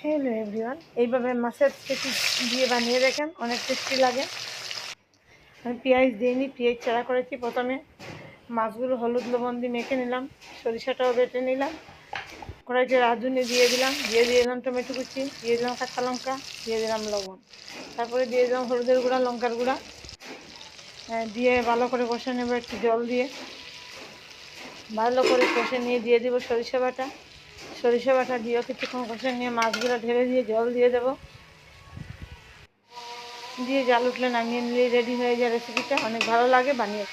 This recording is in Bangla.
হ্যালো এভরিওয়ান, এইভাবে মাছের পেটি দিয়ে বানিয়ে দেখেন, অনেক টেস্টি লাগে। আমি পেঁয়াজ দিইনি, পেঁয়াজ ছাড়া করেছি। প্রথমে মাছগুলো হলুদ লবণ দিয়ে মেখে নিলাম, সরিষাটাও বেটে নিলাম, কড়াইতে রাঁধুনি দিয়ে দিলাম টমেটো কুচি, দিয়ে দিলাম কাঁচা লঙ্কা, দিয়ে দিলাম লবণ, তারপরে দিয়ে দিলাম হলুদের গুঁড়া, লঙ্কার গুঁড়া, দিয়ে ভালো করে কষে নেব। একটু জল দিয়ে ভালো করে কষে নিয়ে দিয়ে দেবো সরিষা বাটা দিয়েও কিছুক্ষণ কষে নিয়ে মাছগুলো ঢেলে দিয়ে জল দিয়ে দেবো, দিয়ে জাল উঠলে নামিয়ে নিলে রেডি হয়ে যায় রেসিপিটা। অনেক ভালো লাগে, বানিয়ে